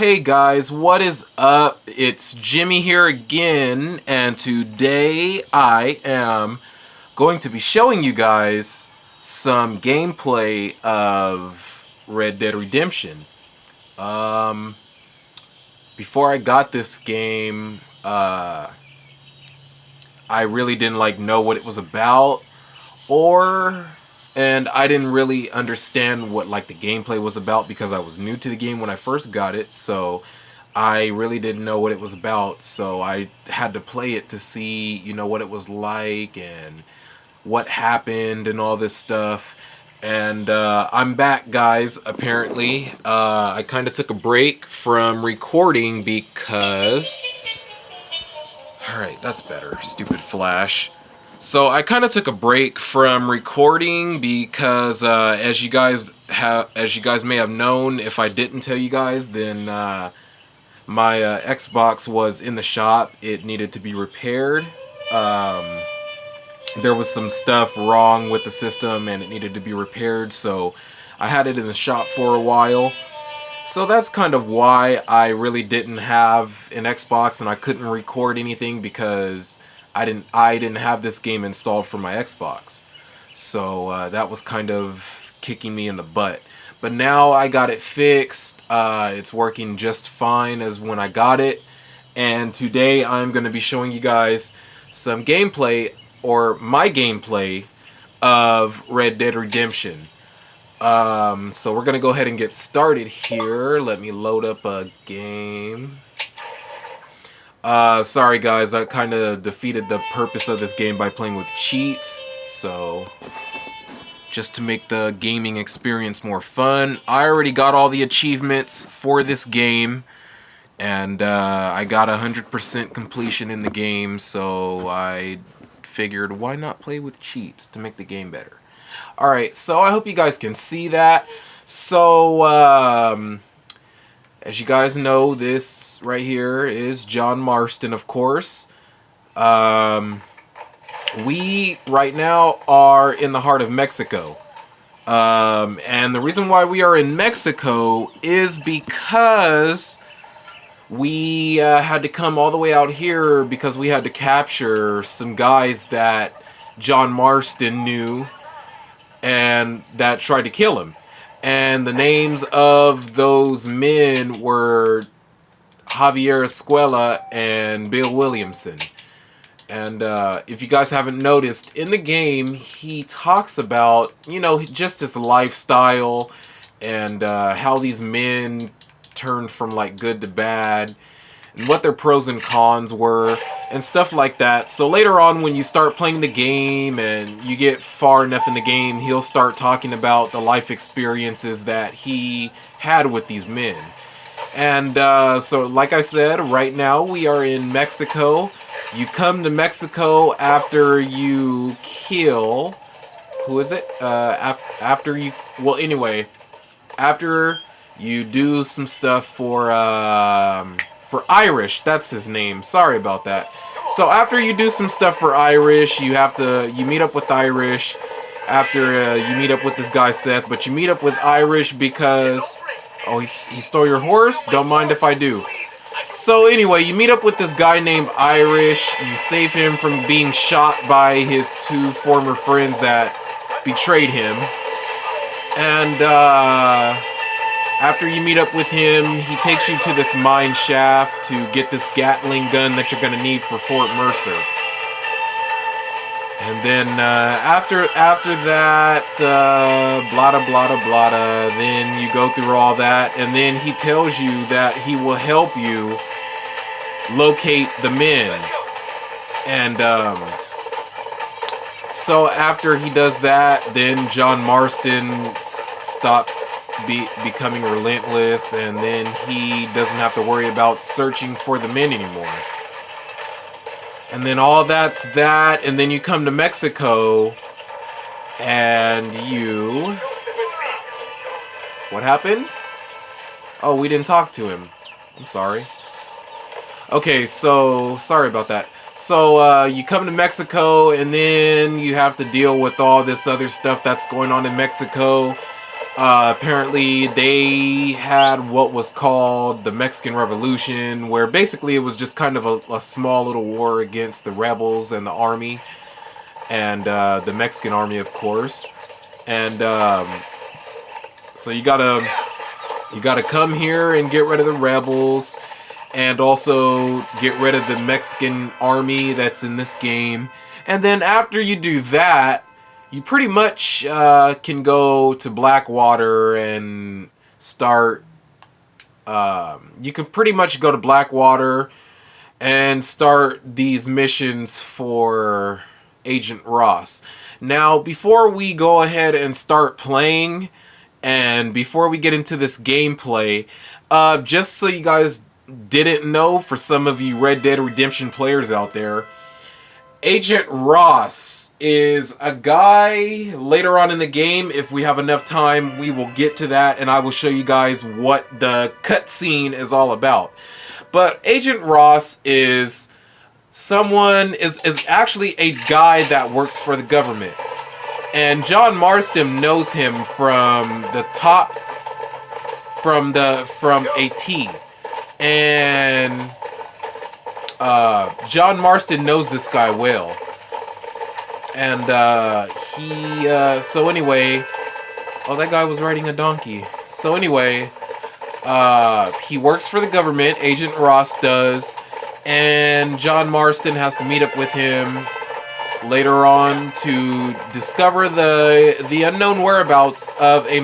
Hey guys, what is up? It's Jimmy here again, and today I am going to be showing you guys some gameplay of Red Dead Redemption. Before I got this game, I really didn't know what it was about, and I didn't really understand what the gameplay was about because I was new to the game when I first got it, so I really didn't know what it was about. So I had to play it to see, what it was like and what happened and all this stuff. And I'm back, guys. Apparently, I kind of took a break from recording because alright, that's better. Stupid flash. So I kind of took a break from recording because as you guys may have known, if I didn't tell you guys, then my Xbox was in the shop. It needed to be repaired. There was some stuff wrong with the system and it needed to be repaired, so I had it in the shop for a while. So that's kind of why I really didn't have an Xbox and I couldn't record anything, because I didn't have this game installed for my Xbox. So that was kind of kicking me in the butt. But now I got it fixed. It's working just fine as when I got it. And today I'm going to be showing you guys some gameplay, or my gameplay, of Red Dead Redemption. So we're gonna go ahead and get started here. Let me load up a game. Sorry guys, I kind of defeated the purpose of this game by playing with cheats. So, just to make the gaming experience more fun. I already got all the achievements for this game. And I got 100% completion in the game, so I figured why not play with cheats to make the game better. Alright, so I hope you guys can see that. So, as you guys know, this right here is John Marston, of course. We, right now, are in the heart of Mexico. And the reason why we are in Mexico is because we had to come all the way out here because we had to capture some guys that John Marston knew and that tried to kill him. And the names of those men were Javier Escuela and Bill Williamson. And if you guys haven't noticed, in the game, he talks about, just his lifestyle and how these men turned from good to bad, and what their pros and cons were, and stuff like that. So later on, when you start playing the game and you get far enough in the game, he'll start talking about the life experiences that he had with these men. And so like I said, right now we are in Mexico. You come to Mexico after you kill, who is it? After you do some stuff for Irish. That's his name. Sorry about that. So after you do some stuff for Irish, you meet up with Irish after you meet up with this guy Seth, but you meet up with Irish because he stole your horse? Don't mind if I do. So anyway, you meet up with this guy named Irish. You save him from being shot by his two former friends that betrayed him. And after you meet up with him, he takes you to this mine shaft to get this Gatling gun that you're going to need for Fort Mercer. And then after that, blada blada blada, then you go through all that, and then he tells you that he will help you locate the men. And so after he does that, then John Marston stops becoming relentless, and then he doesn't have to worry about searching for the men anymore. And then all that's that, and then you come to Mexico, and what happened? Oh, we didn't talk to him. I'm sorry. Okay, so sorry about that. So you come to Mexico, and then you have to deal with all this other stuff that's going on in Mexico. Apparently, they had what was called the Mexican Revolution, where basically it was just kind of a small little war against the rebels and the army, and the Mexican army, of course. And so you gotta come here and get rid of the rebels, and also get rid of the Mexican army that's in this game. And then after you do that, you pretty much can go to Blackwater and start. You can pretty much go to Blackwater and start these missions for Agent Ross. Now, before we go ahead and start playing, and before we get into this gameplay, just so you guys didn't know, for some of you Red Dead Redemption players out there, Agent Ross is a guy later on in the game. If we have enough time, we will get to that, and I will show you guys what the cutscene is all about. But Agent Ross is actually a guy that works for the government. And John Marston knows him from AT. And John Marston knows this guy well. And so anyway, oh, that guy was riding a donkey. So anyway, he works for the government, Agent Ross does, and John Marston has to meet up with him later on to discover the unknown whereabouts of a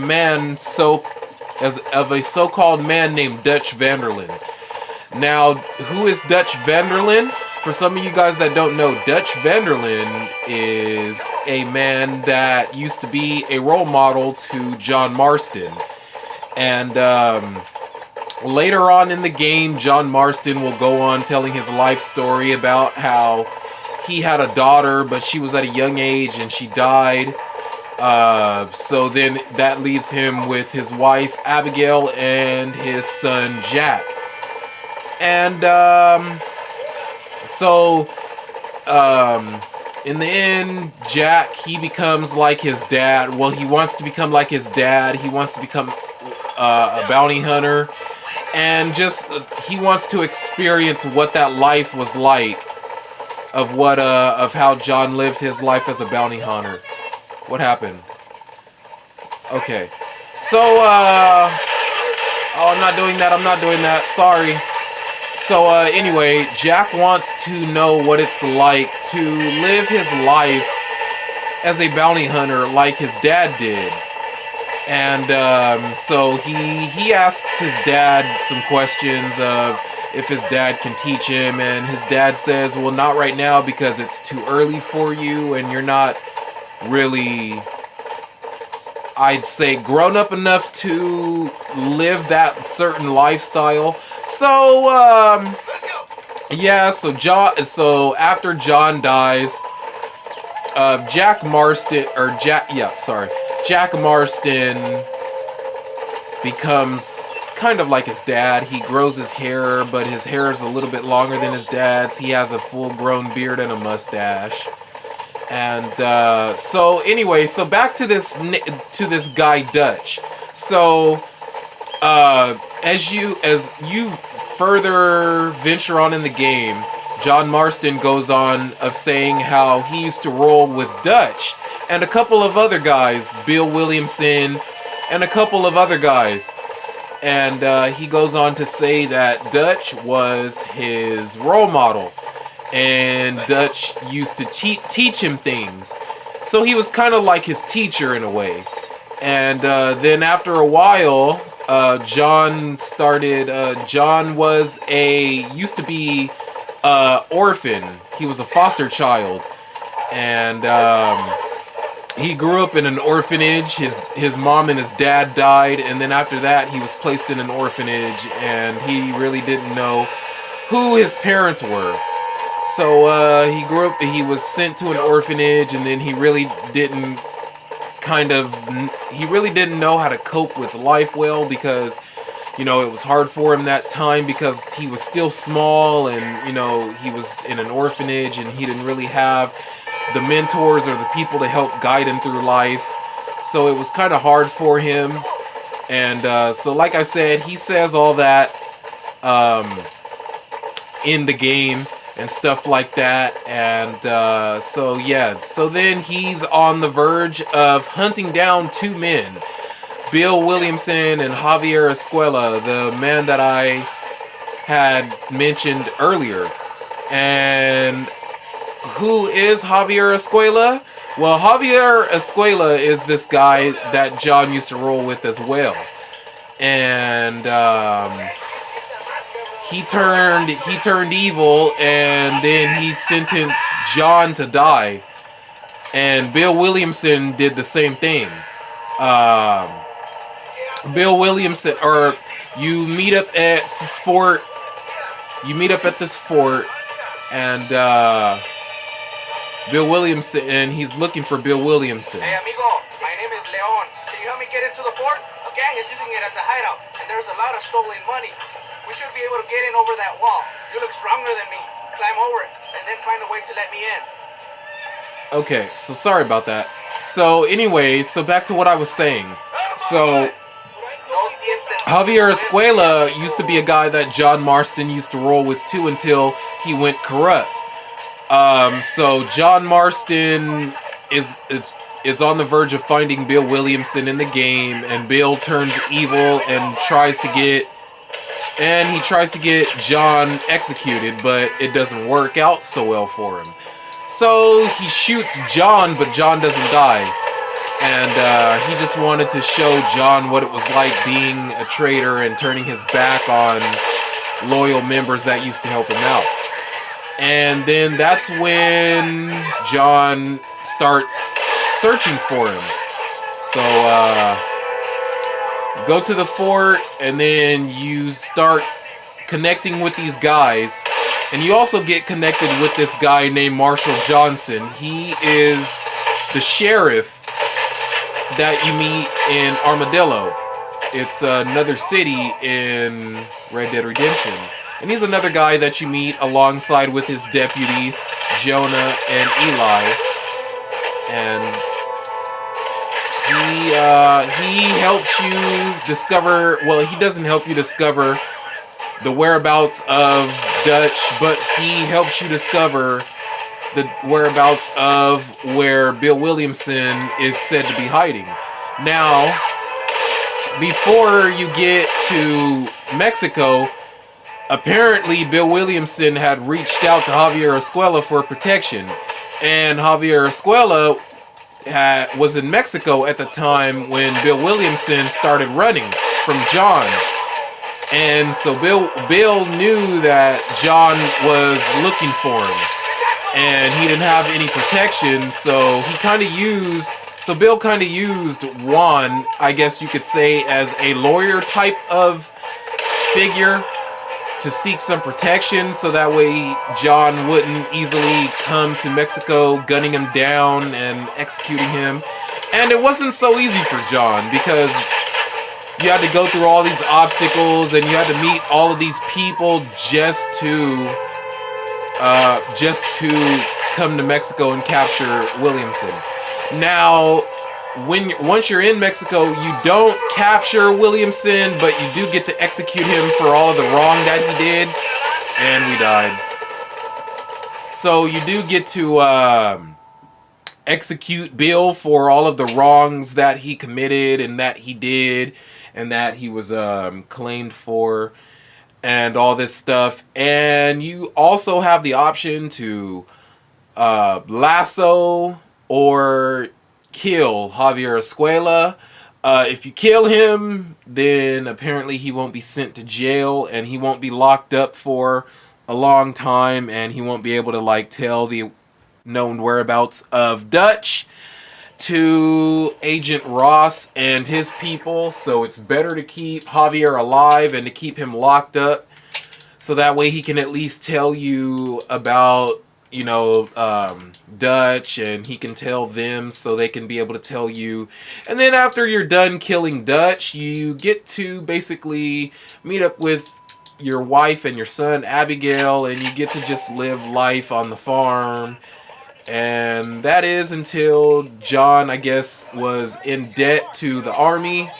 so-called man named Dutch van der Linde. Now, who is Dutch van der Linde? For some of you guys that don't know, Dutch van der Linde is a man that used to be a role model to John Marston. And later on in the game, John Marston will go on telling his life story about how he had a daughter, but she was at a young age and she died. So then that leaves him with his wife, Abigail, and his son, Jack. And in the end, Jack, he becomes like his dad. Well, he wants to become like his dad. He wants to become a bounty hunter, and just he wants to experience what that life was like, of how John lived his life as a bounty hunter. What happened? Okay, so oh, I'm not doing that. Sorry. So anyway, Jack wants to know what it's like to live his life as a bounty hunter like his dad did. And so he asks his dad some questions of if his dad can teach him, and his dad says, well, not right now because it's too early for you and you're not really, I'd say, grown up enough to live that certain lifestyle. So yeah, so after John dies, Jack Marston becomes kind of like his dad. He grows his hair, but his hair is a little bit longer than his dad's. He has a full-grown beard and a mustache. And so anyway, so back to this guy Dutch. So as you further venture on in the game, John Marston goes on of saying how he used to roll with Dutch and a couple of other guys, Bill Williamson and a couple of other guys. And he goes on to say that Dutch was his role model, and Dutch used to teach him things. So he was kind of like his teacher in a way. And then after a while, John used to be orphan. He was a foster child, and he grew up in an orphanage. His mom and his dad died, and then after that he was placed in an orphanage, and he really didn't know who his parents were. So he was sent to an orphanage, and then he really didn't know how to cope with life well, because it was hard for him that time because he was still small, and he was in an orphanage, and he didn't really have the mentors or the people to help guide him through life. so it was kind of hard for him. And so, like I said, he says all that in the game and stuff like that. And so, yeah. So then he's on the verge of hunting down two men, Bill Williamson and Javier Escuela, the man that I had mentioned earlier. And who is Javier Escuela? Well, Javier Escuela is this guy that John used to roll with as well. And he turned evil, and then he sentenced John to die. And Bill Williamson did the same thing. Bill Williamson, or you meet up at this fort, and Bill Williamson, and he's looking for Bill Williamson. Hey amigo, my name is Leon. Can you help me get into the fort? A gang is using it as a hideout, and there's a lot of stolen money. We should be able to get in over that wall. You look stronger than me. Climb over it, and then find a way to let me in. Okay, so sorry about that. So anyway, so back to what I was saying. So Javier Escuela used to be a guy that John Marston used to roll with too until he went corrupt. So John Marston is on the verge of finding Bill Williamson in the game, and Bill turns evil and tries to get John executed, but it doesn't work out so well for him. So he shoots John, but John doesn't die. And he just wanted to show John what it was like being a traitor and turning his back on loyal members that used to help him out. And then that's when John starts searching for him. So go to the fort, and then you start connecting with these guys. And you also get connected with this guy named Marshall Johnson. He is the sheriff that you meet in Armadillo. It's another city in Red Dead Redemption. And he's another guy that you meet alongside with his deputies, Jonah and Eli. And he helps you discover, well, he doesn't help you discover the whereabouts of Dutch, but he helps you discover the whereabouts of where Bill Williamson is said to be hiding. Now, before you get to Mexico, apparently Bill Williamson had reached out to Javier Escuela for protection, and Javier Escuela was in Mexico at the time when Bill Williamson started running from John. And so Bill knew that John was looking for him, and he didn't have any protection, so Bill kind of used Juan, I guess you could say, as a lawyer type of figure to seek some protection, so that way John wouldn't easily come to Mexico, gunning him down and executing him. And it wasn't so easy for John, because you had to go through all these obstacles, and you had to meet all of these people just to come to Mexico and capture Williamson. Now, once you're in Mexico, you don't capture Williamson, but you do get to execute him for all of the wrong that he did, and we died. So you do get to execute Bill for all of the wrongs that he committed and that he did and that he was claimed for and all this stuff. And you also have the option to lasso or kill Javier Escuela. If you kill him, then apparently he won't be sent to jail, and he won't be locked up for a long time, and he won't be able to tell the known whereabouts of Dutch to Agent Ross and his people. So it's better to keep Javier alive and to keep him locked up, so that way he can at least tell you about Dutch, and he can tell them so they can be able to tell you. And then after you're done killing Dutch, you get to basically meet up with your wife and your son Abigail, and you get to just live life on the farm And that is until John, I guess, was in debt to the army.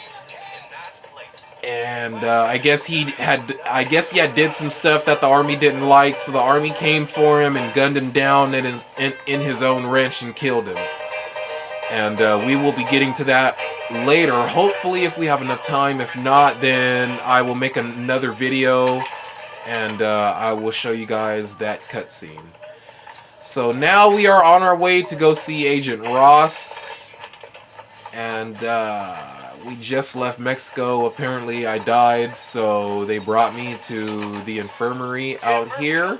And I guess he had did some stuff that the army didn't like, so the army came for him and gunned him down in his own ranch and killed him. And we will be getting to that later, hopefully, if we have enough time. If not, then I will make another video and I will show you guys that cutscene. So now we are on our way to go see Agent Ross, and we just left Mexico. Apparently I died, so they brought me to the infirmary out here.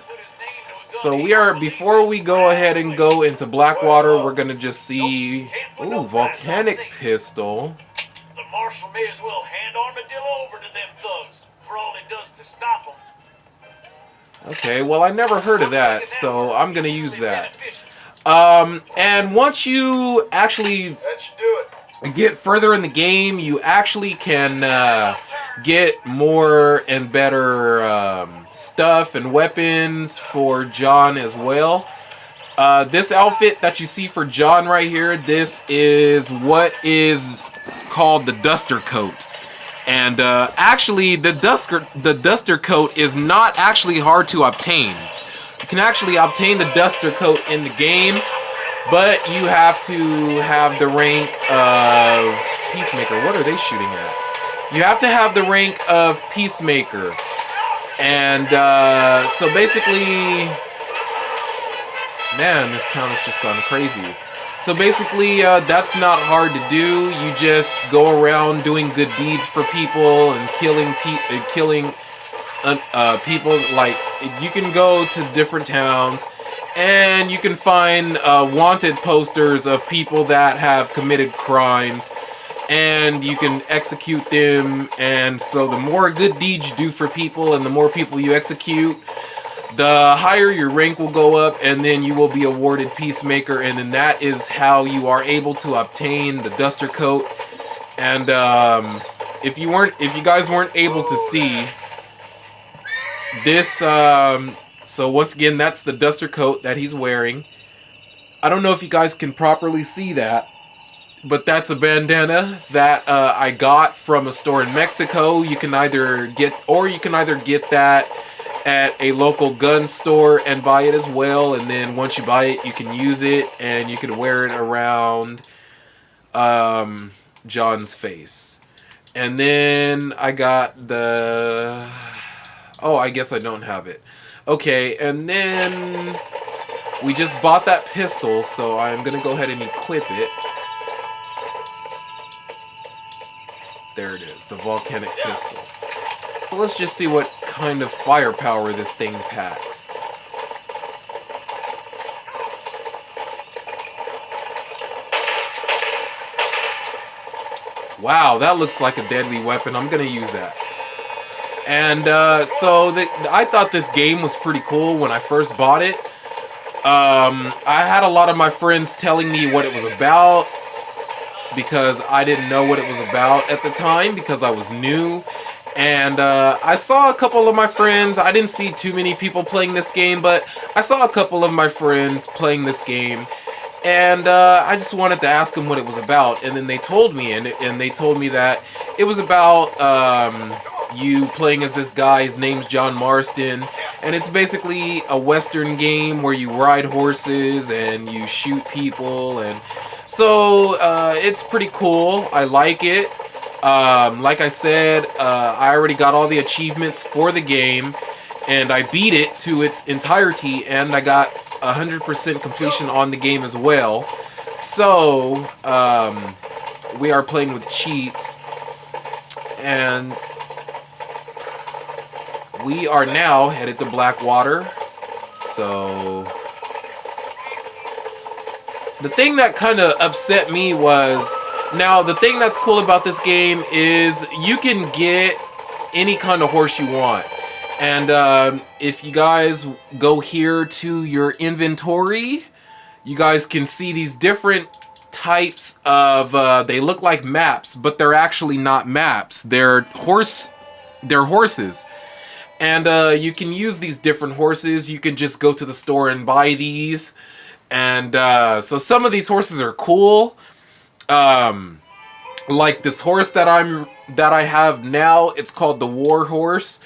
So before we go ahead and go into Blackwater, we're gonna just see, ooh, volcanic pistol. The marshal may as well hand Armadillo over to them thugs for all it does to stop them. Okay, well, I never heard of that, so I'm gonna use that. And once you actually get further in the game, you actually can get more and better stuff and weapons for John as well. This outfit that you see for John right here, this is what is called the Duster Coat. And actually, the Duster Coat is not actually hard to obtain. You can actually obtain the Duster Coat in the game, but you have to have the rank of Peacemaker. What are they shooting at? You have to have the rank of Peacemaker. And so basically, man, this town has just gone crazy. So basically, that's not hard to do. You just go around doing good deeds for people and killing people. Like, you can go to different towns and you can find wanted posters of people that have committed crimes, and you can execute them. And so the more good deeds you do for people and the more people you execute, the higher your rank will go up, and then you will be awarded Peacemaker, and then that is how you are able to obtain the Duster Coat. And if you guys weren't able to see this, so once again, that's the Duster Coat that he's wearing. I don't know if you guys can properly see that, but that's a bandana that I got from a store in Mexico. You can either get that at a local gun store and buy it as well, and then once you buy it, you can use it and you can wear it around John's face. And then I got the, oh, I guess I don't have it. Okay, and then we just bought that pistol, so I'm gonna go ahead and equip it. There it is, the volcanic pistol. So let's just see what kind of firepower this thing packs. Wow, that looks like a deadly weapon. I'm gonna use that. And so I thought this game was pretty cool when I first bought it. I had a lot of my friends telling me what it was about, because I didn't know what it was about at the time because I was new. And I saw a couple of my friends. I didn't see too many people playing this game, but I saw a couple of my friends playing this game. And I just wanted to ask them what it was about. And then they told me, and they told me that it was about you playing as this guy. His name's John Marston. And it's basically a Western game where you ride horses and you shoot people. And so it's pretty cool. I like it. Like I said, I already got all the achievements for the game, and I beat it to its entirety, and I got 100% completion on the game as well. So, we are playing with cheats, and we are now headed to Blackwater. So, the thing that kind of upset me was, now, the thing that's cool about this game is you can get any kind of horse you want. And if you guys go here to your inventory, you guys can see these different types of, they look like maps, but they're actually not maps. They're horses. And you can use these different horses. You can just go to the store and buy these. And so some of these horses are cool. Like this horse that I have now, it's called the War Horse,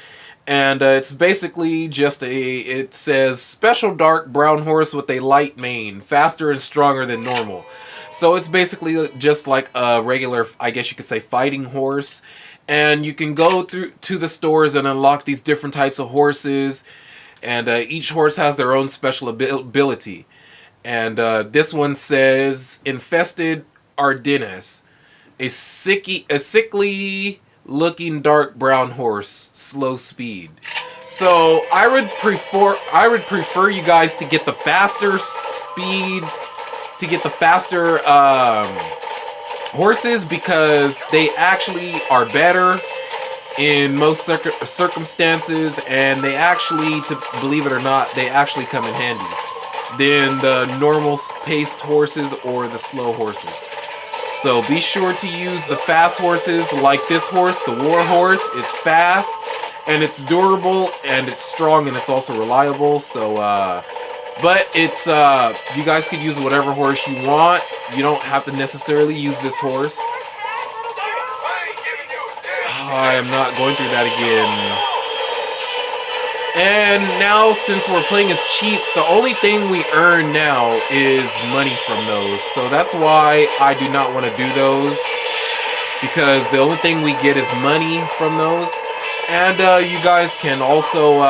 and it's basically just it says special dark brown horse with a light mane, faster and stronger than normal. So it's basically just like a regular, I guess you could say, fighting horse. And you can go through to the stores and unlock these different types of horses, and each horse has their own special ability. And this one says Infested Ardennes, a sickly looking dark brown horse, slow speed. So I would prefer you guys to get the faster speed, to get the faster horses, because they actually are better in most circumstances, and they actually, to believe it or not, they actually come in handy than the normal paced horses or the slow horses. So be sure to use the fast horses like this horse, the War Horse. It's fast, and it's durable, and it's strong, and it's also reliable. So, but it's, you guys can use whatever horse you want. You don't have to necessarily use this horse. I am not going through that again. And now, since we're playing as cheats, the only thing we earn now is money from those. So that's why I do not want to do those, because the only thing we get is money from those. And you guys can also,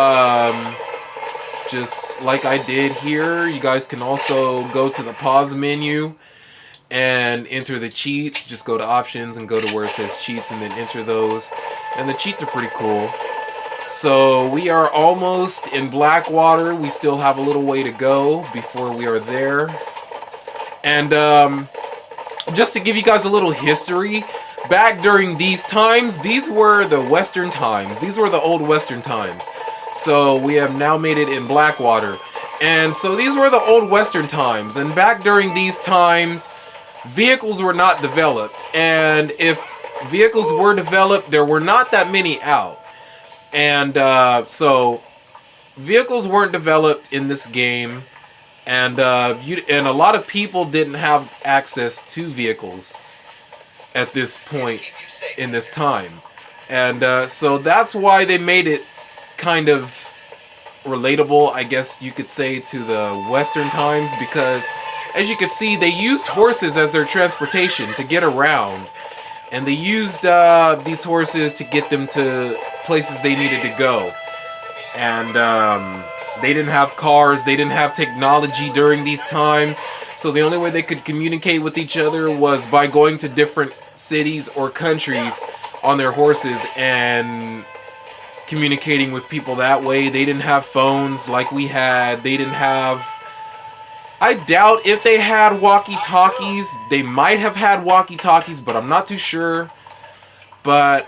just like I did here, you guys can also go to the pause menu and enter the cheats. Just go to options and go to where it says cheats and then enter those. And the cheats are pretty cool. So we are almost in Blackwater. We still have a little way to go before we are there. And just to give you guys a little history, back during these times, these were the Western times. These were the old Western times. So we have now made it in Blackwater. And so these were the old Western times. And back during these times, vehicles were not developed. And if vehicles were developed, there were not that many out. And so vehicles weren't developed in this game, and and a lot of people didn't have access to vehicles at this point in this time. And so that's why they made it kind of relatable, I guess you could say, to the Western times, because as you can see, they used horses as their transportation to get around, and they used these horses to get them to places they needed to go. And they didn't have cars, they didn't have technology during these times, so the only way they could communicate with each other was by going to different cities or countries on their horses and communicating with people that way. They didn't have phones like we had. They didn't have... I doubt if they had walkie-talkies. They might have had walkie-talkies, but I'm not too sure. But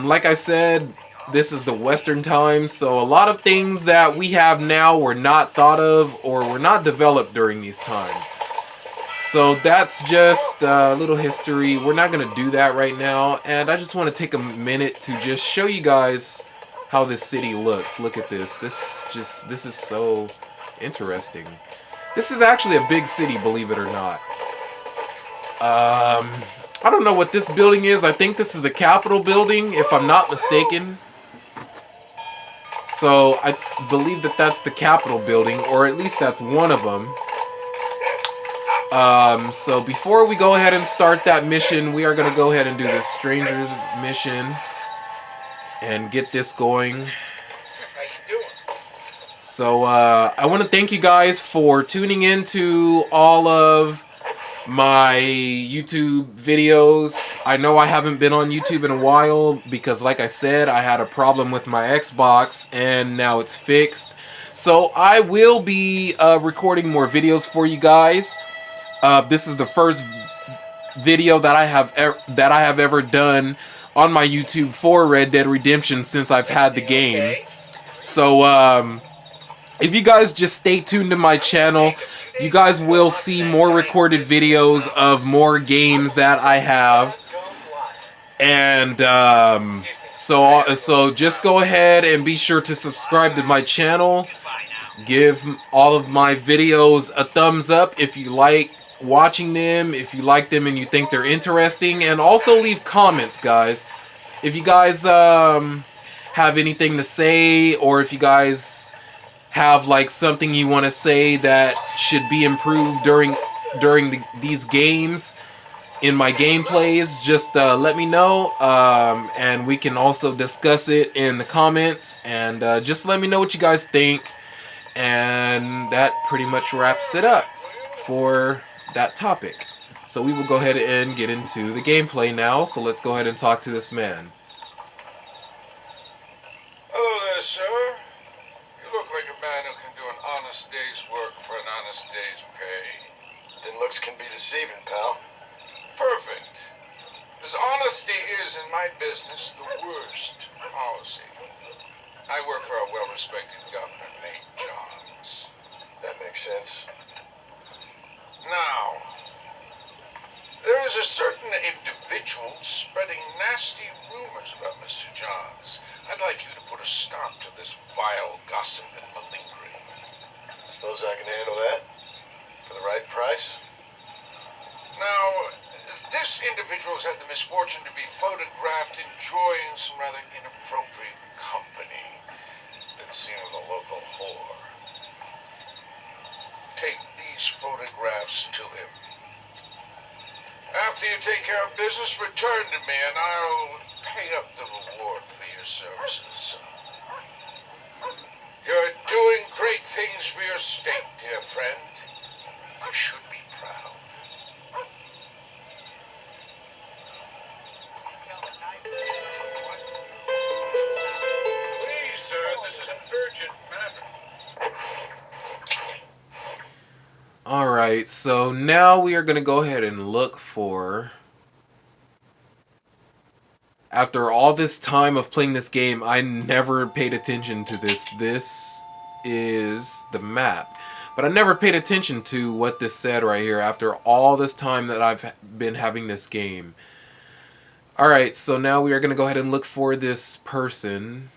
like I said, this is the Western times, so a lot of things that we have now were not thought of or were not developed during these times. So that's just a little history. We're not going to do that right now, and I just want to take a minute to just show you guys how this city looks. Look at this. This is so interesting. This is actually a big city, believe it or not. I don't know what this building is. I think this is the Capitol building, if I'm not mistaken. So I believe that that's the Capitol building, or at least that's one of them. So before we go ahead and start that mission, we are going to go ahead and do this Stranger's mission and get this going. So I want to thank you guys for tuning in to all of my YouTube videos. I know I haven't been on YouTube in a while because, like I said, I had a problem with my Xbox and now it's fixed. So I will be recording more videos for you guys. This is the first video that I have ever done on my YouTube for Red Dead Redemption since I've had the game. So if you guys just stay tuned to my channel, you guys will see more recorded videos of more games that I have. And so just go ahead and be sure to subscribe to my channel. Give all of my videos a thumbs up if you like watching them, if you like them and you think they're interesting, and also leave comments, guys. If you guys have anything to say, or if you guys have like something you want to say that should be improved during these games in my gameplays, just let me know, and we can also discuss it in the comments, and just let me know what you guys think. And that pretty much wraps it up for that topic. So we will go ahead and get into the gameplay now. So let's go ahead and talk to this man. Hello there, sir. You look like a man who can do an honest day's work for an honest day's pay. Then looks can be deceiving, pal. Perfect. As honesty is in my business the worst policy. I work for a well-respected governor named Johns. That makes sense. Now, there is a certain individual spreading nasty rumors about Mr. Johns. I'd like you to put a stop to this vile gossip and malingering. Suppose I can handle that? For the right price? Now, this individual's had the misfortune to be photographed enjoying some rather inappropriate company. Been seen with a local whore. Take these photographs to him. After you take care of business, return to me and I'll pay up the reward for your services. You're doing great things for your state, dear friend. You should be proud. Please, sir, this is an urgent matter. Alright, so now we are going to go ahead and look for... After all this time of playing this game, I never paid attention to this. This is the map. But I never paid attention to what this said right here after all this time that I've been having this game. Alright, so now we are going to go ahead and look for this person.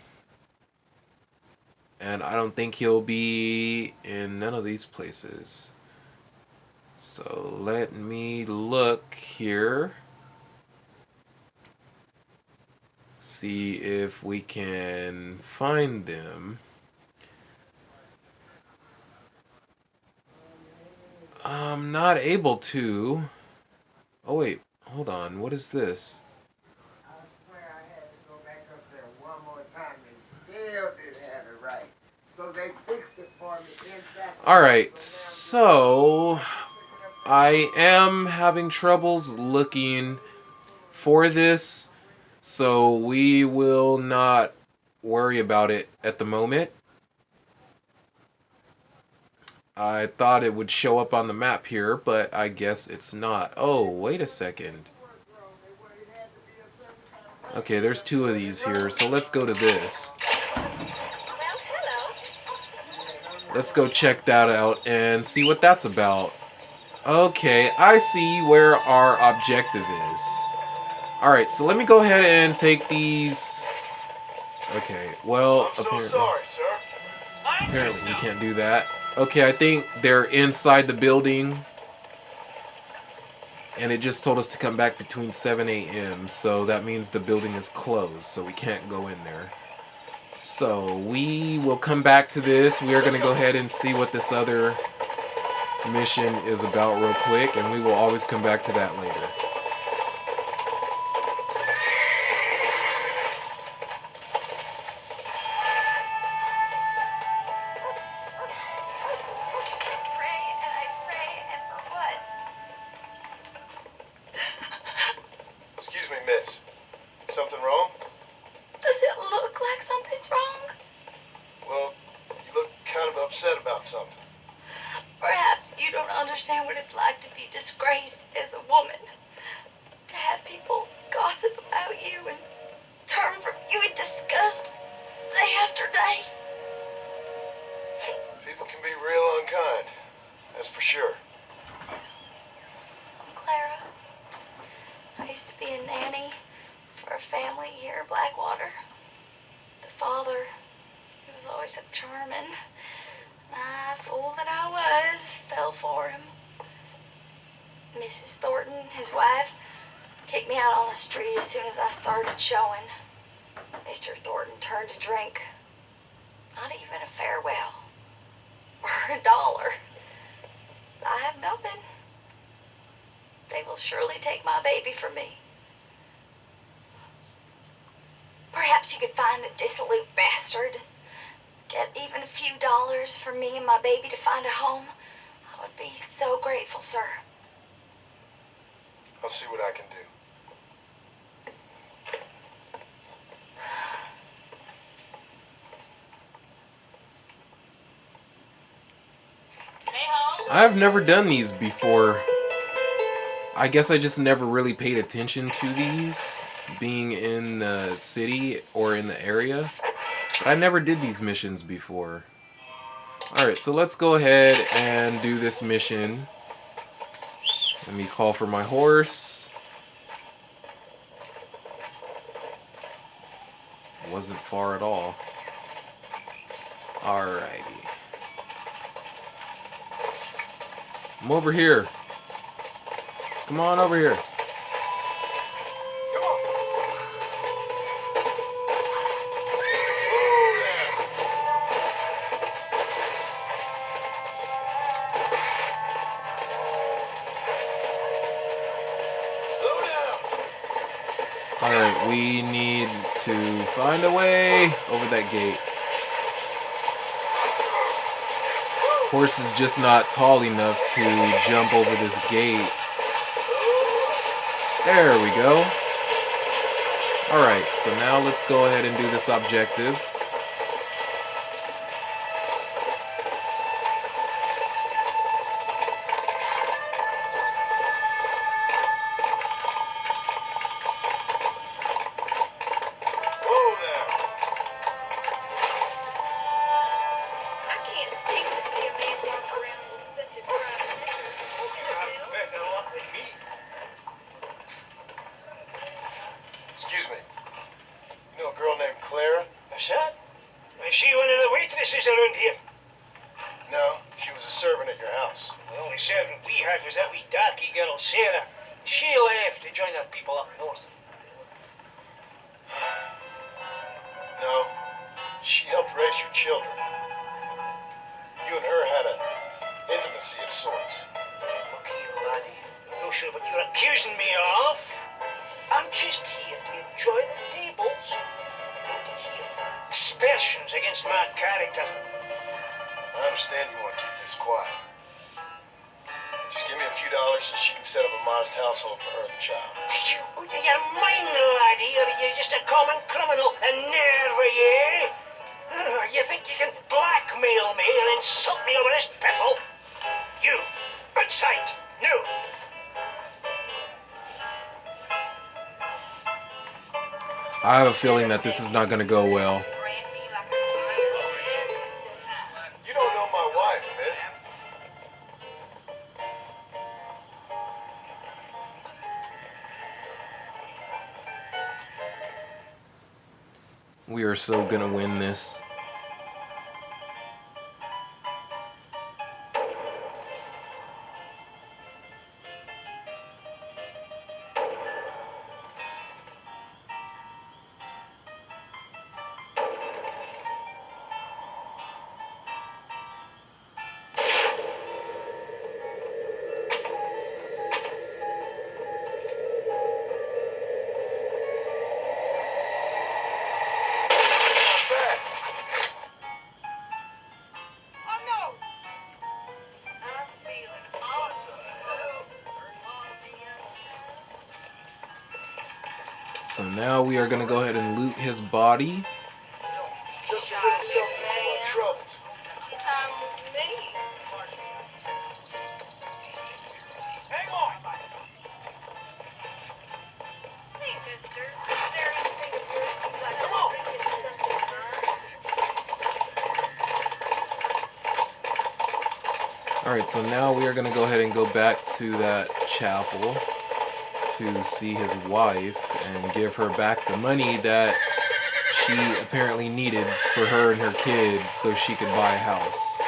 And I don't think he'll be in none of these places. So let me look here. See if we can find them. I'm not able to. Oh wait, hold on. What is this? I swear I had to go back up there one more time. They still didn't have it right. So they fixed it for me inside. Alright, so I am having troubles looking for this, so we will not worry about it at the moment. I thought it would show up on the map here, but I guess it's not. Oh, wait a second. Okay, there's two of these here, so let's go to this. Let's go check that out and see what that's about. Okay, I see where our objective is. Alright, so let me go ahead and take these. Okay, well, I'm so sorry, sir. apparently we can't do that. Okay, I think they're inside the building. And it just told us to come back between 7 a.m. So that means the building is closed, so we can't go in there. So we will come back to this. We are going to go ahead and see what this other mission is about real quick, and we will always come back to that later. Excuse me, miss. Something wrong? Does it look like something's wrong? Well, you look kind of upset about something. Perhaps you don't understand what it's like to be disgraced as a woman. To have people gossip about you and turn from you in disgust day after day. People can be real unkind. That's for sure. Clara, I used to be a nanny for a family here in Blackwater. The father, he was always so charming. And Ah, fool that I was, fell for him. Mrs. Thornton, his wife, kicked me out on the street as soon as I started showing. Mr. Thornton turned to drink. Not even a farewell. Or $1. I have nothing. They will surely take my baby from me. Perhaps you could find the dissolute bastard. Get even a few dollars for me and my baby to find a home. I would be so grateful, sir. I'll see what I can do. I've never done these before. I guess I just never really paid attention to these, being in the city or in the area. But I never did these missions before. Alright, so let's go ahead and do this mission. Let me call for my horse. Wasn't far at all. Alrighty. I'm over here. Come on over here. Alright, we need to find a way over that gate. Horse is just not tall enough to jump over this gate. There we go. Alright, so now let's go ahead and do this objective. Excuse me. You know a girl named Clara? What's that? Is she one of the waitresses around here? No, she was a servant at your house. The only servant we had was that wee darky girl, Sarah. She left to join her people up north. No, she helped raise your children. You and her had an intimacy of sorts. Look here, laddie. I'm not sure what you're accusing me of. I'm just here to enjoy the tables. Not to hear aspersions against my character. I understand you want to keep this quiet. Just give me a few dollars so she can set up a modest household for her and the child. You're mine, laddie, or you're just a common criminal and nervy, eh? You think you can blackmail me and insult me over this piffle? You, outside, no. I have a feeling that this is not going to go well. You don't know my wife, miss. We are so going to win this. So now we are going to go ahead and loot his body. Just a little something for my troubles. Hang on. Hey, mister. Is there anything you'd like Come on. Alright, so now we are going to go ahead and go back to that chapel to see his wife and give her back the money that she apparently needed for her and her kids so she could buy a house.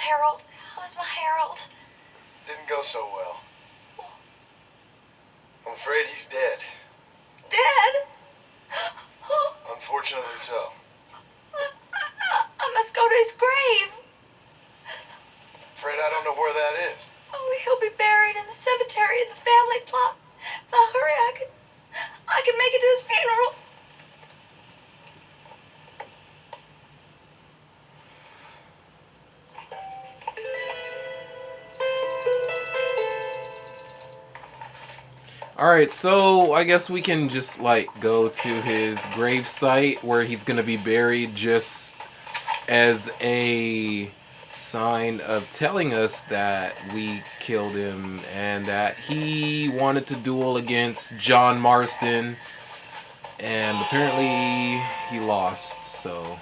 Harold? How is my Harold? Didn't go so well. I'm afraid he's dead. Dead? Unfortunately so. I must go to his grave. Afraid I don't know where that is. Oh, he'll be buried in the cemetery in the family plot. Now hurry, I can make it to his funeral. Alright, so I guess we can just like go to his grave site where he's gonna be buried, just as a sign of telling us that we killed him and that he wanted to duel against John Marston, and apparently he lost. So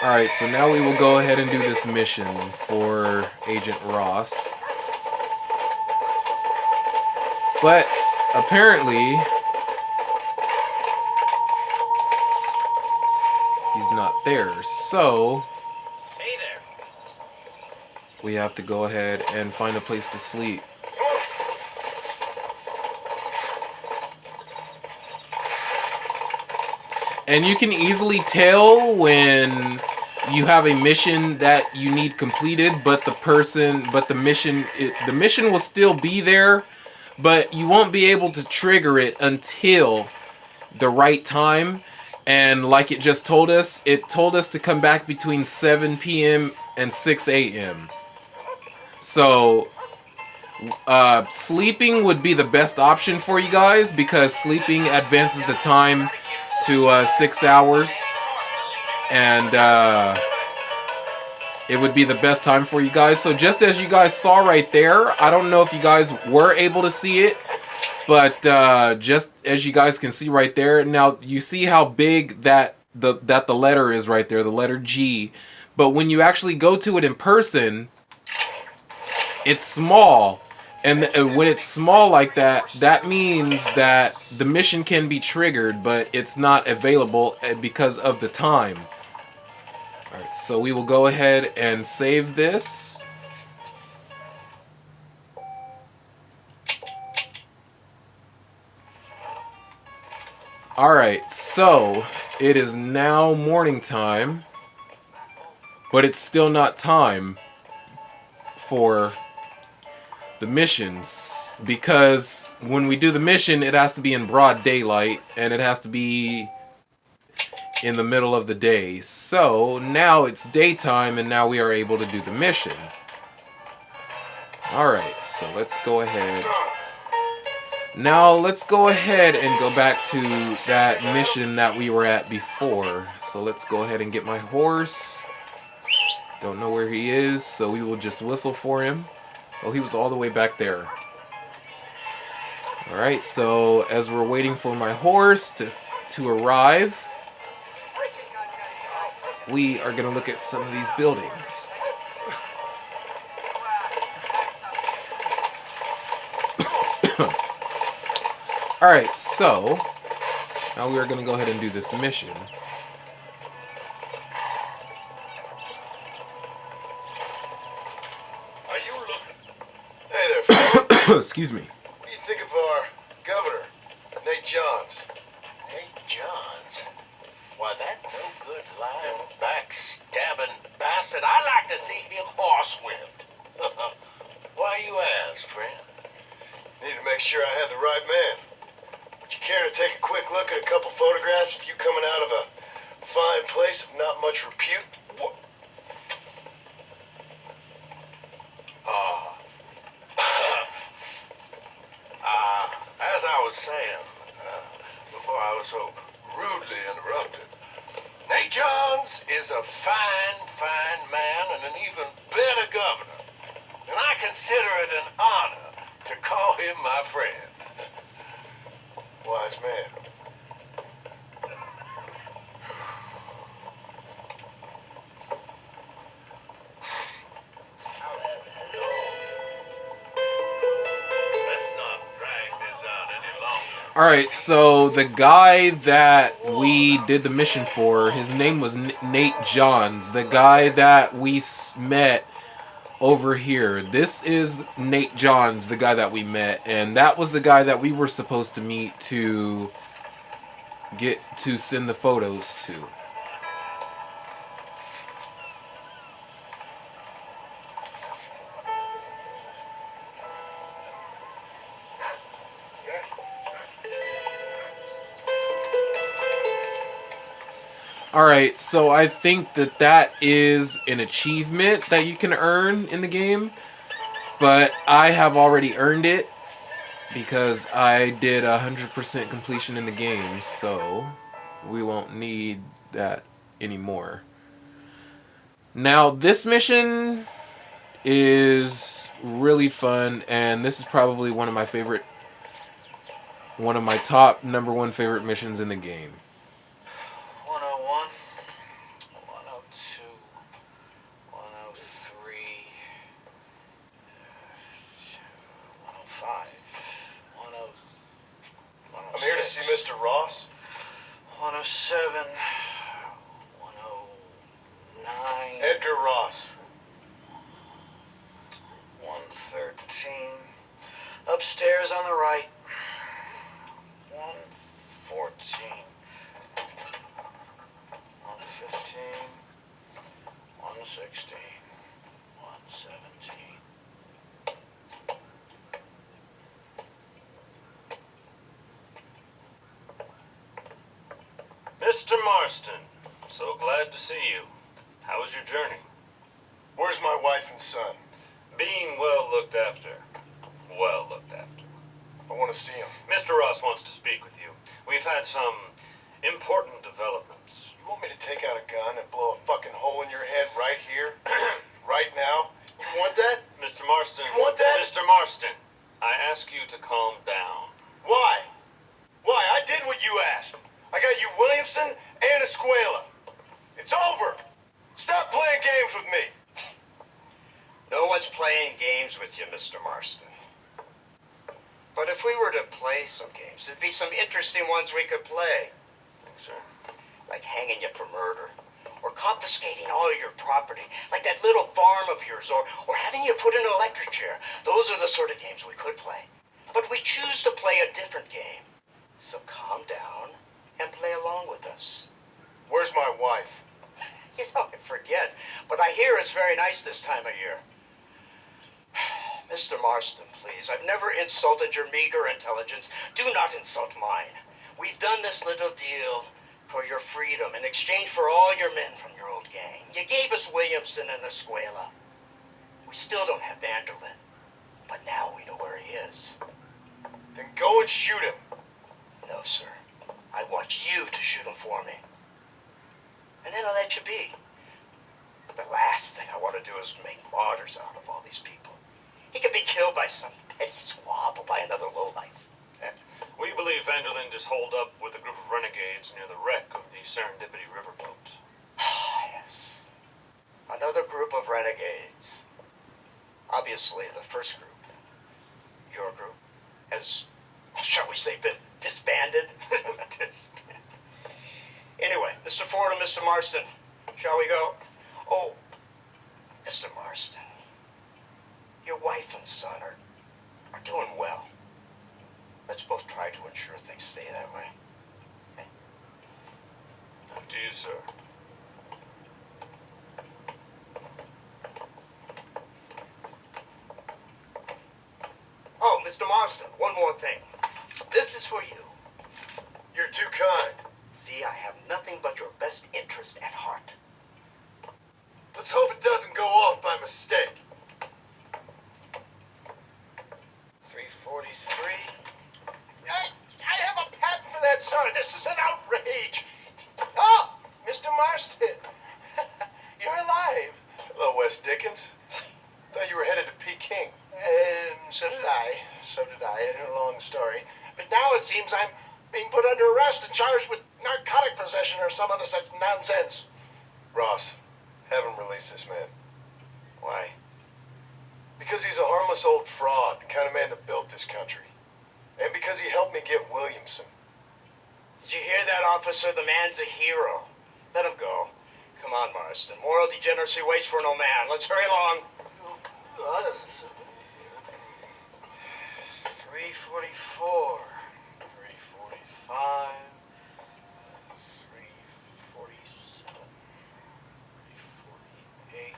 alright, so now we will go ahead and do this mission for Agent Ross. But apparently he's not there, so Hey there. we have to go ahead and find a place to sleep. And you can easily tell when you have a mission that you need completed, but the mission will still be there, but you won't be able to trigger it until the right time. And like it just told us, it told us to come back between 7 p.m. and 6 a.m. So sleeping would be the best option for you guys, because sleeping advances the time to 6 hours, and it would be the best time for you guys. So just as you guys saw right there, I don't know if you guys were able to see it, but just as you guys can see right there, now you see how big that the letter is right there, the letter G. But when you actually go to it in person, it's small. And when it's small like that, that means that the mission can be triggered, but it's not available because of the time. Alright, so we will go ahead and save this. Alright, so it is now morning time, but it's still not time for the missions, because when we do the mission, it has to be in broad daylight, and it has to be in the middle of the day. So now it's daytime, and now we are able to do the mission. Alright, so let's go ahead. Now let's go ahead and go back to that mission that we were at before. So let's go ahead and get my horse. Don't know where he is, so we will just whistle for him. Oh, he was all the way back there. Alright, so as we're waiting for my horse to arrive, we are going to look at some of these buildings. Alright, so now we are going to go ahead and do this mission. Are you looking? Hey there, fellas. Excuse me. What do you think of our governor, Nate Johns? Nate Johns? Why, that no-good, lying, backstabbing bastard. I'd like to see him horsewhipped. Why you ask, friend? Need to make sure I had the right man. Would you care to take a quick look at a couple photographs of you coming out of a fine place of not much repute? What? As I was saying, before I was so rudely interrupted, Nate Johns is a fine, fine man and an even better governor. And I consider it an honor to call him my friend. Wise man. Let's not drag this out any longer. Alright, so the guy that we did the mission for, his name was Nate Johns, the guy that we met over here. This is Nate Johns, the guy that we met, and that was the guy that we were supposed to meet to get to send the photos to. Alright, so I think that that is an achievement that you can earn in the game, but I have already earned it because I did 100% completion in the game, so we won't need that anymore. Now, this mission is really fun, and this is probably one of my top #1 favorite missions in the game. 101, 102, 103, 105, 106. I'm here to see Mr. Ross. 107, 109. Edgar Ross. 113. Upstairs on the right. 114. 115. 116. 117. Mr. Marston, so glad to see you. How was your journey? Where's my wife and son? Being well looked after. Well looked after. I want to see him. Mr. Ross wants to speak with you. We've had some important developments. You want me to take out a gun and blow a fucking hole in your head right here? Right now? You want that? Mr. Marston. You want that? Mr. Marston, I ask you to calm down. Why? Why? I did what you asked. I got you Williamson and Escuela. It's over. Stop playing games with me. No one's playing games with you, Mr. Marston. But if we were to play some games, there'd be some interesting ones we could play. Thanks, sir. Like hanging you for murder. Or confiscating all your property. Like that little farm of yours. Or having you put in an electric chair. Those are the sort of games we could play. But we choose to play a different game. So calm down and play along with us. Where's my wife? You know, I forget. But I hear it's very nice this time of year. Mr. Marston, please. I've never insulted your meager intelligence. Do not insult mine. We've done this little deal for your freedom in exchange for all your men from your old gang. You gave us Williamson and Escuela. We still don't have Vanderlyn. But now we know where he is. Then go and shoot him. No, sir. I want you to shoot him for me. And then I'll let you be. But the last thing I want to do is make martyrs out of all these people. He could be killed by some petty squabble by another lowlife. We believe Vanderlyn is holed up with a group of renegades near the wreck of the Serendipity riverboat. Yes. Another group of renegades. Obviously, the first group, your group, has, shall we say, been disbanded. Anyway, Mr. Ford and Mr. Marston, shall we go? Oh, Mr. Marston, your wife and son are doing well. Let's both try to ensure things stay that way. Okay? After you, sir. Oh, Mr. Marston, one more thing. This is for you. You're too kind. See, I have nothing but your best interest at heart. Let's hope it doesn't go off by mistake. 343. I have a patent for that, sir. This is an outrage. Oh, Mr. Marston. You're alive. Hello, Wes Dickens. Thought you were headed to Peking. So did I. A long story. But now it seems I'm being put under arrest and charged with narcotic possession or some other such nonsense. Ross, have him release this man. Why? Because he's a harmless old fraud, the kind of man that built this country. And because he helped me get Williamson. Did you hear that, officer? The man's a hero. Let him go. Come on, Marston. Moral degeneracy waits for no man. Let's hurry along. 344. 345. 347. 348.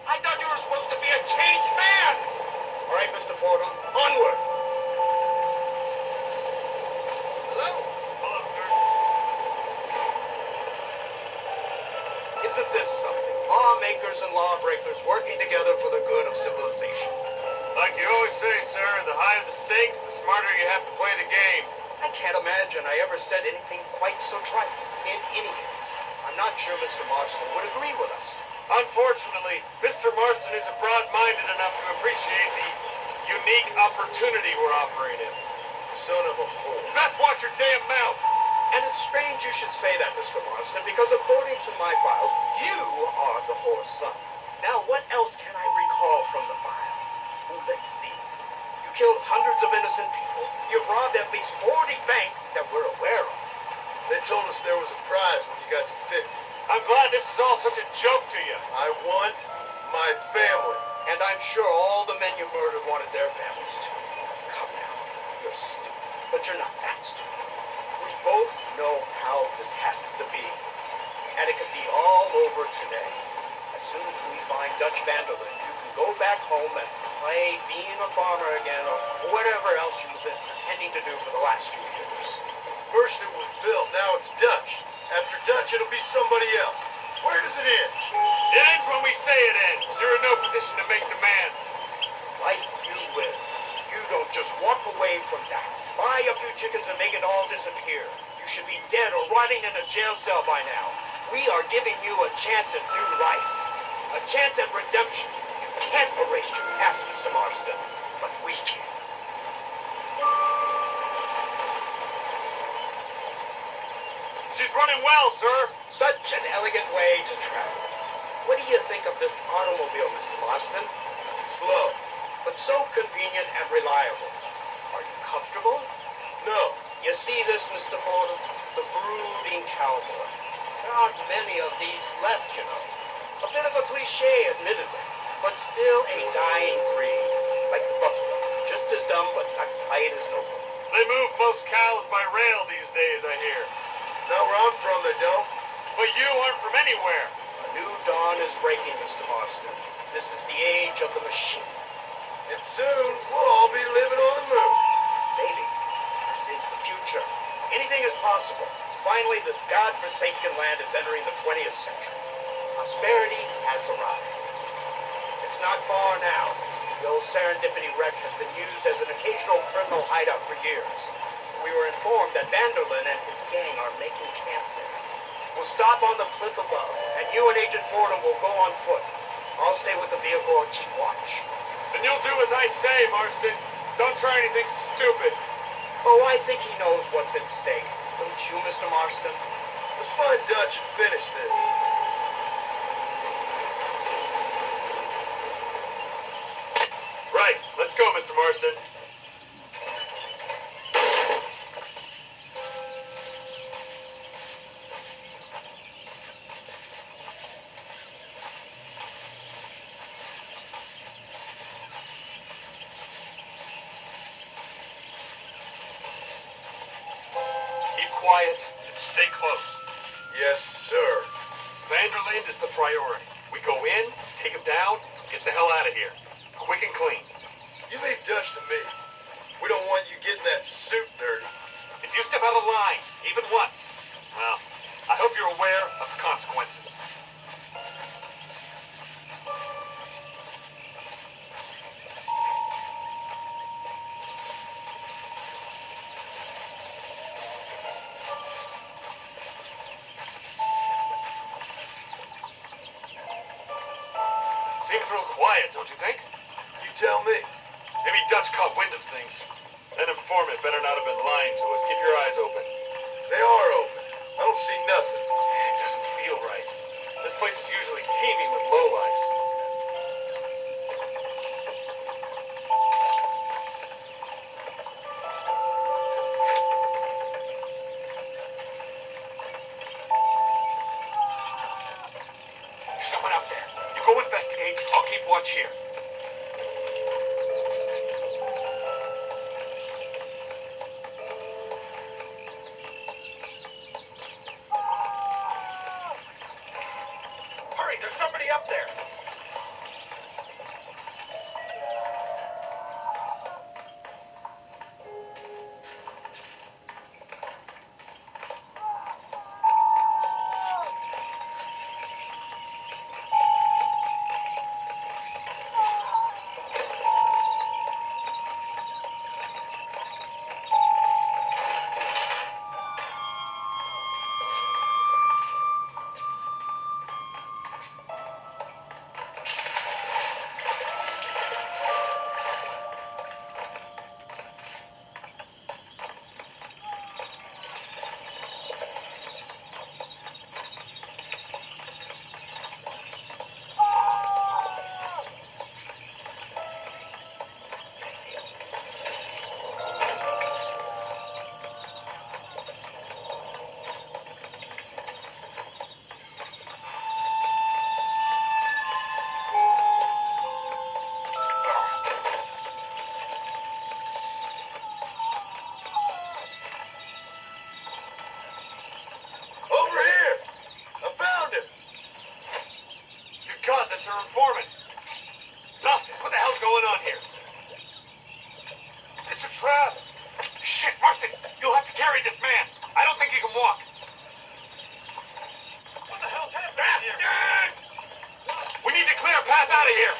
I thought you were supposed to be a changed man! All right, Mr. Fordham, onward! Hello? Hello, sir. Isn't this something? Lawmakers and lawbreakers working together for the good of civilization. Like you always say, sir, the higher the stakes, the smarter you have to play the game. I can't imagine I ever said anything quite so trite. In any case, I'm not sure Mr. Marston would agree with us. Unfortunately, Mr. Marston isn't broad-minded enough to appreciate the unique opportunity we're offering him. Son of a whore. Best watch your damn mouth. And it's strange you should say that, Mr. Marston, because according to my files, you are the whore's son. Now, what else can I recall from the files? Well, let's see. You killed hundreds of innocent people. You've robbed at least 40 banks that we're aware of. They told us there was a prize when you got to 50. I'm glad this is all such a joke to you. I want my family. And I'm sure all the men you murdered wanted their families too. Come now, you're stupid, but you're not that stupid. We both know how this has to be. And it could be all over today. As soon as we find Dutch Vanderlyn, you can go back home and play being a farmer again or whatever else you've been pretending to do for the last few years. First it was Bill, now it's Dutch. After Dutch, it'll be somebody else. Where does it end? It ends when we say it ends. You're in no position to make demands. Like you will. You don't just walk away from that. Buy a few chickens and make it all disappear. You should be dead or rotting in a jail cell by now. We are giving you a chance at new life. A chance at redemption. You can't erase your past, Mr. Marston, but we can. She's running well, sir. Such an elegant way to travel. What do you think of this automobile, Mr. Marston? Slow. But so convenient and reliable. Are you comfortable? No. You see this, Mr. Fordham? The brooding cowboy. There aren't many of these left, you know. A bit of a cliche, admittedly, but still a dying breed. Like the buffalo. Just as dumb, but not quite as noble. They move most cows by rail these days, I hear. Not where I'm from, they don't. But you aren't from anywhere. A new dawn is breaking, Mr. Marston. This is the age of the machine. And soon, we'll all be living on the moon. Maybe. This is the future. Anything is possible. Finally, this godforsaken land is entering the 20th century. Prosperity has arrived. It's not far now. The old Serendipity wreck has been used as an occasional criminal hideout for years. We were informed that Vanderlyn and his gang are making camp there. We'll stop on the cliff above, and you and Agent Fordham will go on foot. I'll stay with the vehicle and keep watch. And you'll do as I say, Marston. Don't try anything stupid. Oh, I think he knows what's at stake. Don't you, Mr. Marston? Let's find Dutch and finish this. Right. Let's go, Mr. Marston. Keep quiet and stay close. Yes, sir. Vanderlyn is the priority. We go in, take him down, get the hell out of here. Quick and clean. You leave Dutch to me. We don't want you getting that suit dirty. If you step out of line, even once, well, I hope you're aware of the consequences. Seems real quiet, don't you think? You tell me. Maybe Dutch caught wind of things. An informant better not have been lying to us. Keep your eyes open. They are open. I don't see nothing. It doesn't feel right. This place is usually teeming with lowlifes. There's someone up there. You go investigate. I'll keep watch here. Hurry, there's somebody up there. Over here! I found him! Good God, that's our informant. Gnostics, what the hell's going on here? It's a trap. Shit, Marston, you'll have to carry this man. I don't think he can walk. What the hell's happening here? We need to clear a path out of here.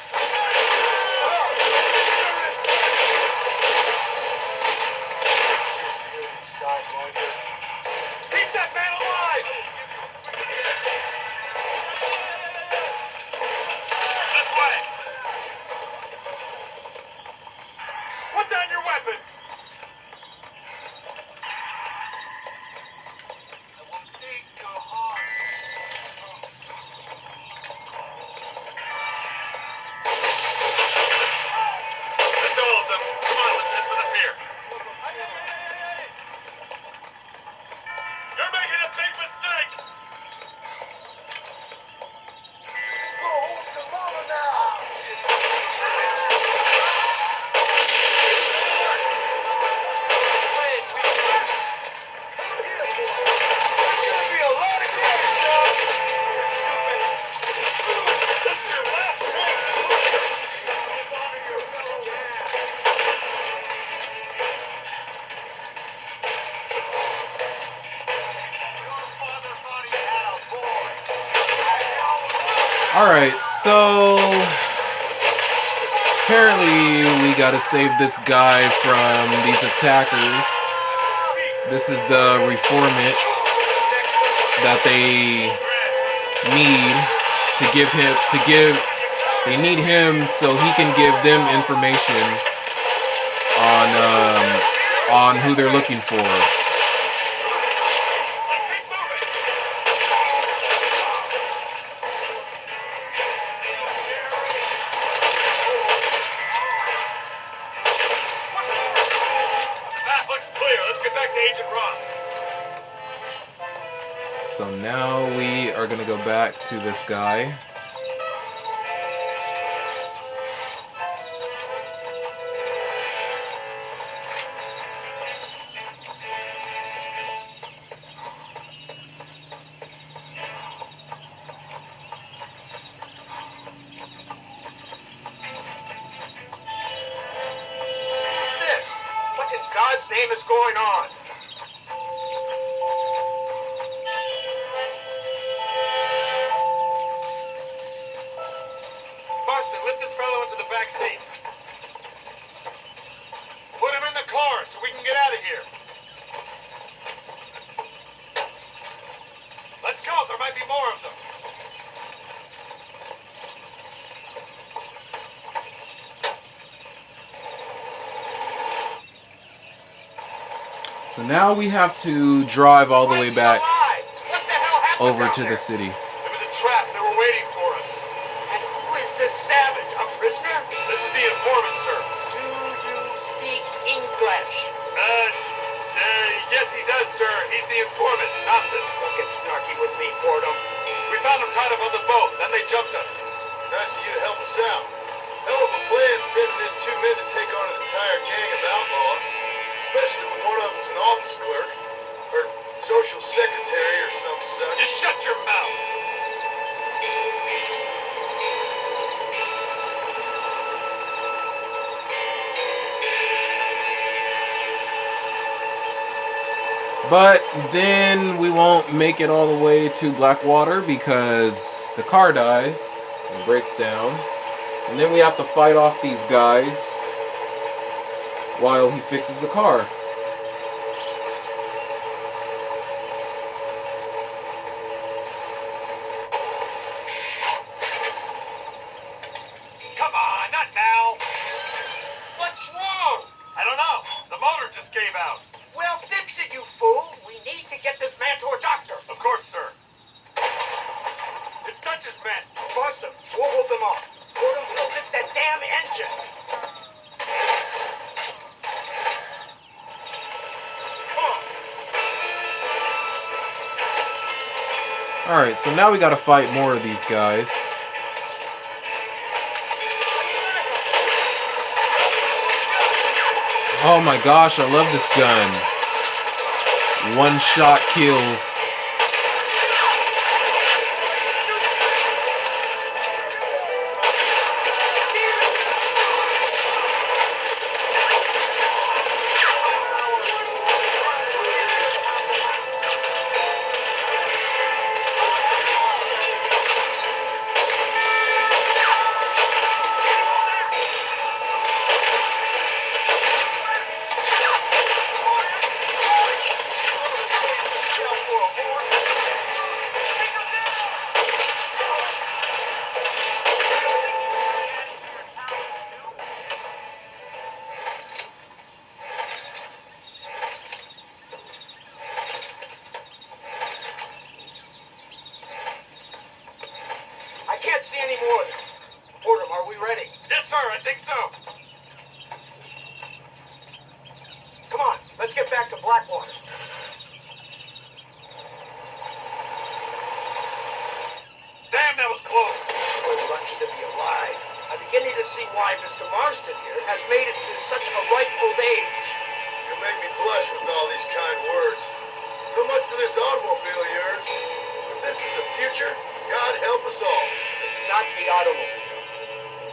Keep that man alive! This way! Put down your weapons! That's all of them. Come on, let's head for the pier. You're making a big mistake! Go hold the mama now! There's gonna be a lot of damage done! This is your last All right, so apparently we gotta save this guy from these attackers. This is the reformant that they need to give him they need him so he can give them information on who they're looking for. That looks clear. Let's get back to Agent Ross. So now we are gonna go back to this guy. What's this? What in God's name is going on? So now we have to drive all the way back What the hell happened over down to there? the city. It was a trap. They were waiting for us. And who is this savage? A prisoner? This is the informant, sir. Do you speak English? Yes, he does, sir. He's the informant, Nastas. Don't get snarky with me, Fordham. We found him tied up on the boat. Then they jumped us. Nice of you to help us out. Hell of a plan sending in 2 men to take on an entire gang of outlaws, especially when one of them's an office clerk, or social secretary or some such. Just shut your mouth. But then we won't make it all the way to Blackwater because the car dies and breaks down. And then we have to fight off these guys while he fixes the car. Come on, not now. What's wrong? I don't know. The motor just gave out. Well, fix it, you fool. We need to get this man to a doctor. Of course, sir. It's Dutch's men. Boston, we'll hold them off. Fordham, we'll fix that damn engine. Come on. Alright, so now we gotta fight more of these guys. Oh my gosh, I love this gun. One shot kills. I can't see any more of them. Fordham, are we ready? Yes, sir, I think so. Come on, let's get back to Blackwater. Damn, that was close. We're lucky to be alive. I'm beginning to see why Mr. Marston here has made it to such a ripe old age. You make me blush with all these kind words. So much for this automobile of yours. If this is the future, God help us all. It's not the automobile.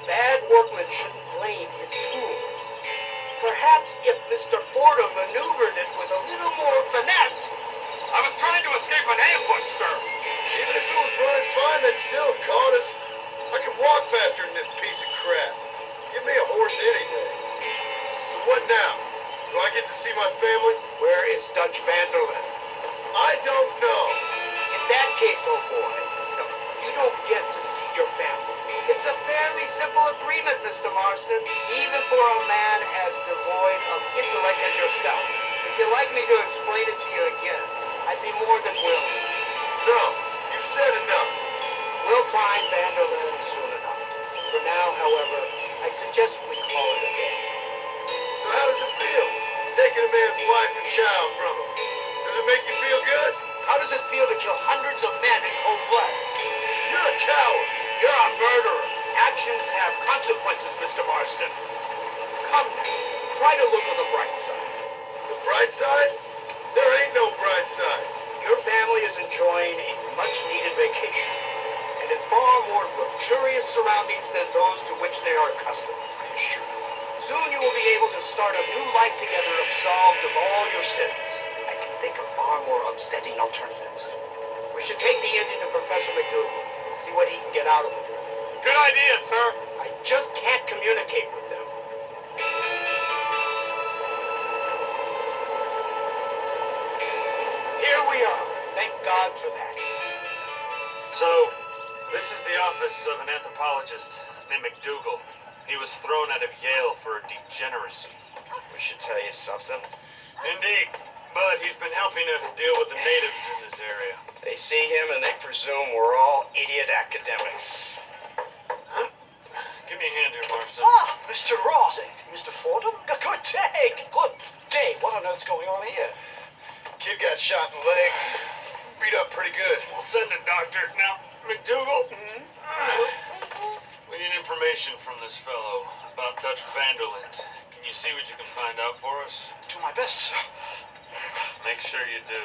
Bad workman shouldn't blame his tools. Perhaps if Mr. Fordham maneuvered it with a little more finesse. I was trying to escape an ambush, sir. Even if it was running fine, they'd still have caught us. I can walk faster than this piece of crap. Give me a horse any day. So what now? Do I get to see my family? Where is Dutch Vanderlyn? I don't know. In that case, old boy, no, you don't get to see your family. It's a fairly simple agreement, Mr. Marston, even for a man as devoid of intellect as yourself. If you'd like me to explain it to you again, I'd be more than willing. No, you've said enough. We'll find Vanderlyn soon enough. For now, however, I suggest we call it a day. So how does it feel, taking a man's wife and child from him? Does it make you feel good? How does it feel to kill hundreds of men in cold blood? You're a coward. You're a murderer. Actions have consequences, Mr. Marston. Come now, try to look on the bright side. The bright side? There ain't no bright side. Your family is enjoying a much-needed vacation, and in far more luxurious surroundings than those to which they are accustomed, I assure you. Soon you will be able to start a new life together, absolved of all your sins. I can think of far more upsetting alternatives. We should take the Indian to Professor McDougal, see what he can get out of him. Good idea, sir. I just can't communicate with them. Here we are. Thank God for that. So, this is the office of an anthropologist named McDougal. He was thrown out of Yale for degeneracy. We should tell you something. Indeed. but he's been helping us deal with the natives in this area. They see him and they presume we're all idiot academics. Give me a hand here, Marston. Ah, Mr. Ross, Mr. Fordham. Good day, good day. What on earth's going on here? Kid got shot in the leg. Beat up pretty good. We'll send a doctor. Now, McDougal, we need information from this fellow about Dutch Vanderland. Can you see what you can find out for us? Do my best, sir. Make sure you do.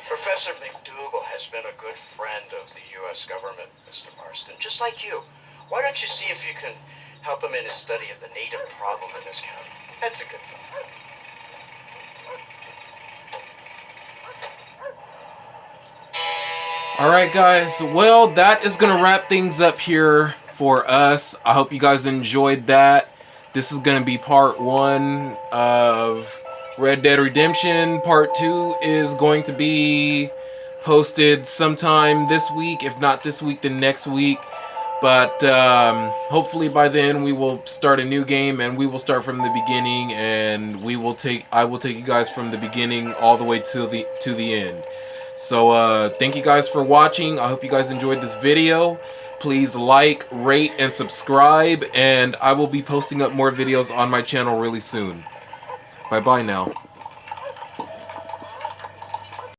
Professor McDougal has been a good friend of the U.S. government, Mr. Marston, just like you. Why don't you see if you can help him in his study of the native problem in this county? That's a good thing. Alright guys, well that is going to wrap things up here for us. I hope you guys enjoyed that. This is going to be part 1 of Red Dead Redemption. Part 2 is going to be posted sometime this week. If not this week, then next week. But hopefully by then we will start a new game and we will start from the beginning, and I will take you guys from the beginning all the way to the end. So thank you guys for watching. I hope you guys enjoyed this video. Please like, rate, and subscribe, and I will be posting up more videos on my channel really soon. Bye bye now.